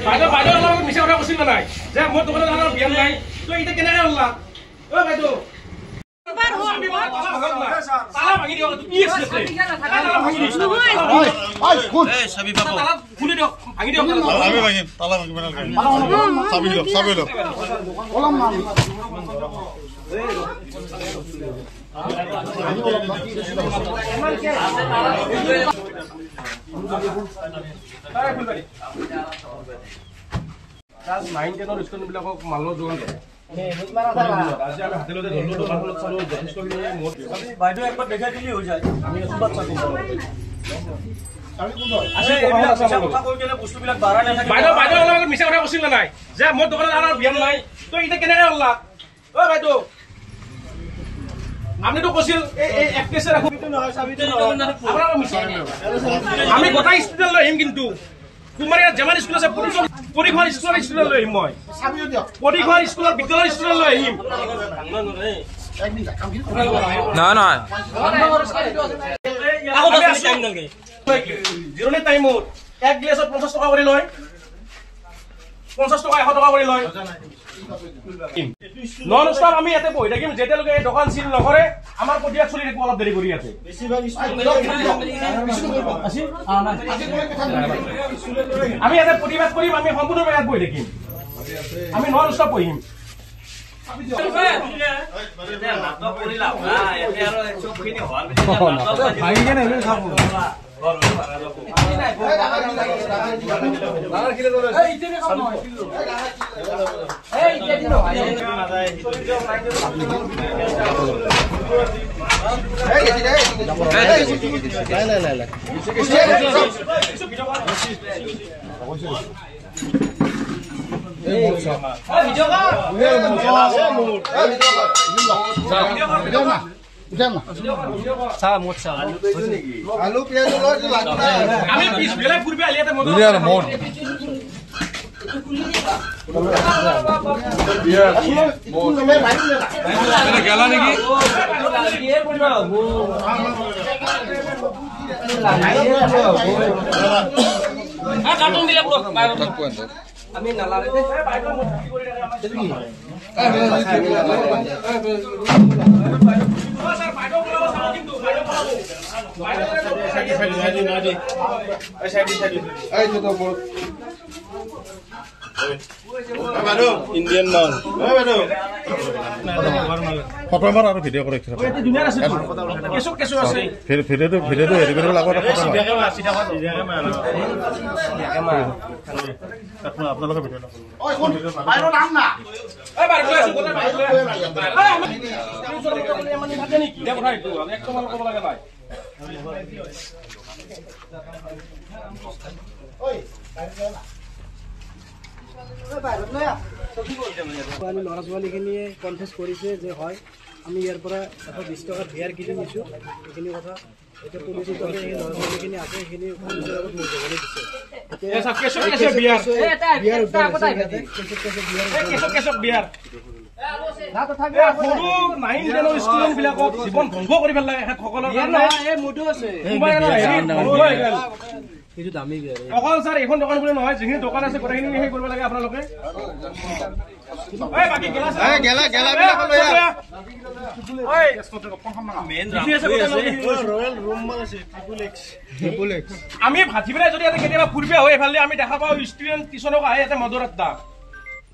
বাইদেউ বাইদেউ অলপ মিছা কথা কৈছিল নাই যে মোৰ দোকানত আৰু বিয়ান নাই তো এটা কেনেকৈ হলা অ বাইদেউ তালা ভাঙি দিয়ক কি আছে তালা ভাঙি দিছ ওই কোন এই সবি বাবু তালা খুলি দিয়ক ভাঙি দিয়ক আমি ভাঙিম তালা ভাঙিব না চাবি দিয়ক ওলাম না ক্লাস 9 10 ৰ ষ্টুডেন্ট বিলাকক মালৰ যোগান কৰে আজি আমি হাতেলতে ধৰলো দোকানখনত চালো যথেষ্টখিনি বাইদেউ একবাৰ দেখাই দিলি হৈ যায় আমি সুবাত চাকো বাইদেউ বাইদেউ অলপ মিছা কথা কৈছিল নাই যে মোৰ দোকানত আৰু বিয়ান নাই তো এটা কেনেকৈ হলা অ বাইদেউ আপনি তো কৈছিল এই একটেছে ৰাখো নহয় চাবিতে নহয় আপোনাৰ মিছা আমি গোটা ষ্টুডেন্ট লৈ আহিম কিন্তু তোমাৰ ইয়াত যেমান স্কুল আছে পৰীক্ষণ স্কুলৰ ষ্টুডেন্ট লৈ আহিম মই পৰীক্ষণ স্কুলৰ বিদ্যালয়ৰ ষ্টুডেন্ট লৈ আহিম নহয় জিৰণি টাইমত এক গ্লাছত 50 টকা কৰি লয় 50 টকা 100 টকা কৰি লয় নন স্টপ আমি ইয়াতে বহি থাকিম যেতিয়ালৈকে এই দোকান চিল নকৰে আমাৰ প্ৰতিয়াত চলি থাকিব অলপ দেৰি কৰি ইয়াতে আমি ইয়াতে প্ৰতিবাদ কৰিম আমি সম্পূৰ্ণৰূপে ইয়াত বহি থাকিম আমি নন স্টপ বহিম আলু পিয়াজ আমি পিছ বেলা ফুরবে আলিয়াতে মন গেলা নাকি কার্টুন দিলে আমি নালাতে ইন্ডিয়ান মাল ফটো মাৰ আৰু ভিডিঅ' কৰি ভিডিঅ'টো হেৰি কৰিব লাগিব আপোনালোকে ভিডিঅ' ল'ৰা ছোৱালীখিনিয়ে কনফেছ কৰিছে যে হয় আমি ইয়াৰ পৰা 120 টকাৰ বিয়াৰ কিনি নিছোঁ এইখিনি কথা এতিয়া পুলিচে সেই ল'ৰা ছোৱালীখিনি আছে সেইখিনি পুলিচৰ আগত মোৰ যাবলৈ দিছে জীৱন ধ্বংস কৰি পেলাই অকল ছাৰ এইখন দোকান বুলি নহয় যিখিনি দোকান আছে গোটেইখিনি সেই কৰিব লাগে আপোনালোকে আমি ভাতি পেলাই যদি ইয়াতে কেতিয়াবা ফুৰিব হয় এইফালে আমি দেখা পাওঁ ষ্টুডেণ্ট টিউচনক আহে ইয়াতে মদৰ আড্ডা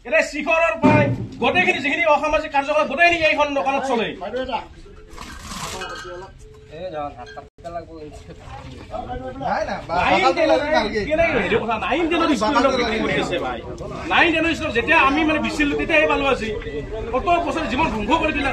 এতিয়া শিখৰৰ পৰাই গোটেইখিনি যিখিনি অসামাজিক কাৰ্যকলাপ গোটেইখিনি এইখন দোকানত চলে যেতিয়া আমি মানে বিচিলো তেতিয়াহে পালো আজি কত বছৰ জীৱন ধ্বংস কৰি দিলা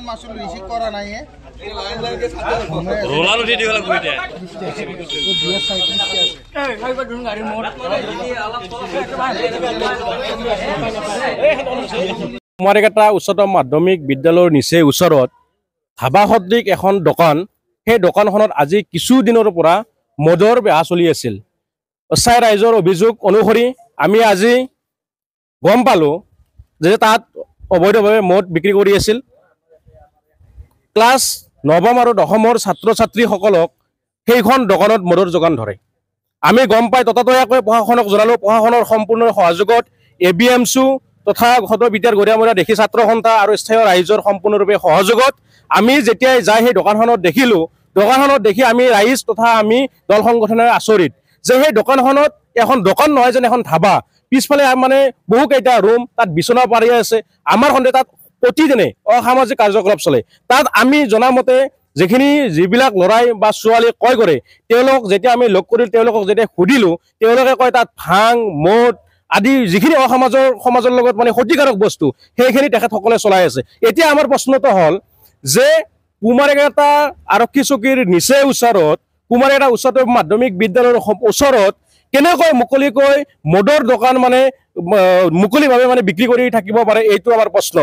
মাছুল ৰিচিভ কৰা নাই ৰোলাৰ উঠি দিব লাগিব এতিয়া কুমাৰীকেইটা উচ্চতম মাধ্যমিক বিদ্যালয়ৰ নিচেই ওচৰত ধাবা সদৃশ এখন দোকান, সেই দোকানখনত আজি কিছুদিনৰ পৰা মদৰ বেহা চলি আছিল। স্থায়ী ৰাইজৰ অভিযোগ অনুসৰি আমি আজি গম পালোঁ যে তাত অবৈধভাৱে মদ বিক্ৰী কৰি আছিল। ক্লাছ 9ম আৰু 10মৰ ছাত্ৰ ছাত্ৰীসকলক সেইখন দোকানত মদৰ যোগান ধৰে। আমি গম পাই ততাতৈয়াকৈ প্ৰশাসনক জনালোঁ। প্ৰশাসনৰ সম্পূৰ্ণ সহযোগত ABMCU তথা সদৰ বিদ্যাৰ গৰিয়ামৰা দেখি ছাত্ৰ সন্থা আৰু স্থায়ী ৰাইজৰ সম্পূৰ্ণৰূপে সহযোগত আমি যেতিয়াই যাই সেই দোকানখনত দেখিলোঁ, দোকানখনত দেখি আমি ৰাইজ তথা আমি দল সংগঠনেৰে আচৰিত যে সেই দোকানখনত এখন দোকান নহয় যেন এখন ধাবা। পিছফালে মানে বহুকেইটা ৰুম, তাত বিচনা পাৰি আছে। আমাৰ সন্দেহ তাত প্ৰতিদিনে অসামাজিক কাৰ্যকলাপ চলে। তাত আমি জনামতে যিবিলাক ল'ৰাই বা ছোৱালীয়ে ক্ৰয় কৰে, তেওঁলোক যেতিয়া আমি লগ কৰিলোঁ, তেওঁলোকক যেতিয়া সুধিলোঁ, তেওঁলোকে কয় তাত ভাং মদ আদি যিখিনি সমাজৰ লগত মানে ক্ষতিকাৰক বস্তু সেইখিনি তেখেতসকলে চলাই আছে। এতিয়া আমাৰ প্ৰশ্নটো হ'ল যে কুমাৰীকেইটা আৰক্ষী চকীৰ নিচেই ওচৰত, কুমাৰীকেইটা উচ্চতম মাধ্যমিক বিদ্যালয়ৰ ওচৰত কেনেকৈ মুকলিকৈ মদৰ দোকান মানে মুকলিভাৱে মানে বিক্ৰী কৰি থাকিব পাৰে, এইটো আমাৰ প্ৰশ্ন।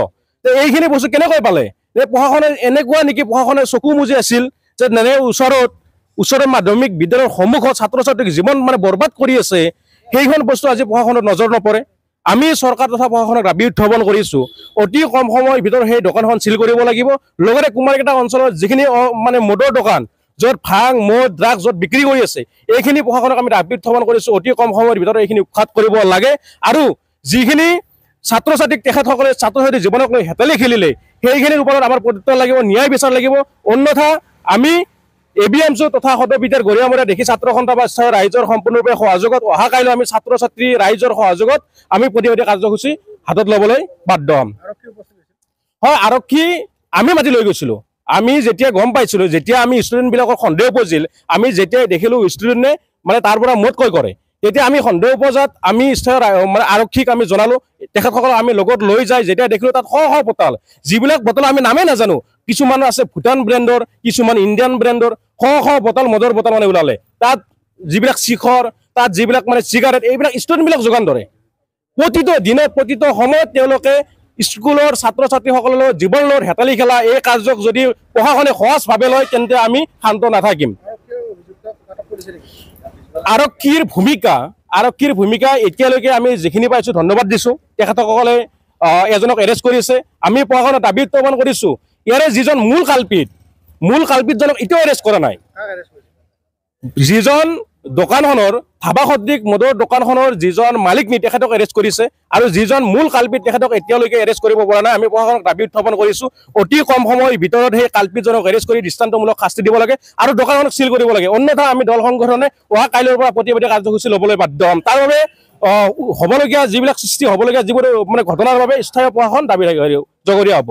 এইখিনি বস্তু কেনেকৈ পালে? প্ৰশাসনে এনেকুৱা নেকি প্ৰশাসনে চকু মুজি আছিল যে ওচৰৰ মাধ্যমিক বিদ্যালয়ৰ সন্মুখত ছাত্ৰ ছাত্ৰীক জীৱন মানে বৰবাদ কৰি আছে, সেইখন বস্তু আজি প্ৰশাসনত নজৰ নপৰে। আমি চৰকাৰ তথা প্ৰশাসনক দাবী উত্থাপন কৰিছোঁ, অতি কম সময়ৰ ভিতৰত সেই দোকানখন চিল কৰিব লাগিব। লগতে কুমাৰীকেইটা অঞ্চলত যিখিনি মানে মদৰ দোকান, য'ত ভাং মদ ড্ৰাগছ য'ত বিক্ৰী কৰি আছে, এইখিনি প্ৰশাসনক আমি দাবী উত্থাপন কৰিছোঁ, অতি কম সময়ৰ ভিতৰত এইখিনি উৎখাত কৰিব লাগে। আৰু যিখিনি ছাত্ৰ ছাত্ৰীক তেখেতসকলে ছাত্ৰ ছাত্ৰীৰ জীৱনক লৈ হেতালি খেলিলে, সেইখিনিৰ ওপৰত আমাৰ প্ৰতিত্তৰ লাগিব, ন্যায় বিচাৰ লাগিব। অন্যথা আমি ABMCU তথা সদৰ বিদ্যাৰ গৰিয়ামৰা দেখি ছাত্ৰ সন্থা বা স্থায়ী ৰাইজৰ সম্পূৰ্ণৰূপে সহযোগত অহা কাইলৈ আমি ছাত্ৰ ছাত্ৰী ৰাইজৰ সহযোগত আমি প্ৰতিবাদী কাৰ্যসূচী হাতত ল'বলৈ বাধ্য হ'ম। হয়, আৰক্ষী আমি মাতি লৈ গৈছিলোঁ। আমি যেতিয়া গম পাইছিলোঁ, যেতিয়া আমি ষ্টুডেণ্টবিলাকৰ সন্দেহ উপজিল, আমি যেতিয়াই দেখিলোঁ ষ্টুডেণ্টে মানে তাৰ পৰা মদ ক্ৰয় কৰে, তেতিয়া আমি সন্দেহ উপজাত আমি স্থায়ী মানে আৰক্ষীক আমি জনালোঁ। তেখেতসকলক আমি লগত লৈ যাই যেতিয়া দেখিলোঁ তাত শ বটল, যিবিলাক বটল আমি নামেই নাজানো, কিছুমান আছে ভূটান ব্ৰেণ্ডৰ, কিছুমান ইণ্ডিয়ান ব্ৰেণ্ডৰ, শ বটল মদৰ বটল মানে ওলালে। তাত যিবিলাক শিখৰ, তাত যিবিলাক মানে চিগাৰেট, এইবিলাক ষ্টুডেণ্টবিলাক যোগান ধৰে। প্ৰতিটো দিনত প্ৰতিটো সময়ত তেওঁলোকে স্কুলৰ ছাত্ৰ ছাত্ৰীসকলৰ লগত জীৱনৰ লগত হেতালি খেলা এই কাৰ্যক যদি প্ৰশাসনে সহজভাৱে লয় তেন্তে আমি শান্ত নাথাকিম। আৰক্ষীৰ ভূমিকা এতিয়ালৈকে আমি যিখিনি পাইছোঁ ধন্যবাদ দিছোঁ। তেখেতসকলে এজনক এৰেষ্ট কৰিছে। আমি প্ৰশাসনৰ দাবী উত্থাপন কৰিছোঁ, ইয়াৰে যিজন মূল কাল্পিতজনক এতিয়াও এৰেষ্ট কৰা নাই। যিজন দোকানখনৰ ধাবা সদৃশ মদৰ দোকানখনৰ যিজন মালিক নি তেখেতক এৰেষ্ট কৰিছে, আৰু যিজন মূল কাল্পিত তেখেতক এতিয়ালৈকে এৰেষ্ট কৰিব পৰা নাই। আমি প্ৰশাসনক দাবী উত্থাপন কৰিছোঁ, অতি কম সময়ৰ ভিতৰত সেই কাল্পিতজনক এৰেষ্ট কৰি দৃষ্টান্তমূলক শাস্তি দিব লাগে আৰু দোকানখনক চিল কৰিব লাগে। অন্যথা আমি দল সংগঠনে অহা কাইলৈৰ পৰা প্ৰতিবাদী কাৰ্যসূচী ল'বলৈ বাধ্য হ'ম। তাৰ বাবে হ'বলগীয়া যিবিলাক সৃষ্টি হ'বলগীয়া যিবোৰ মানে ঘটনাৰ বাবে স্থায়ী প্ৰশাসন দাবী জগৰীয়া হ'ব।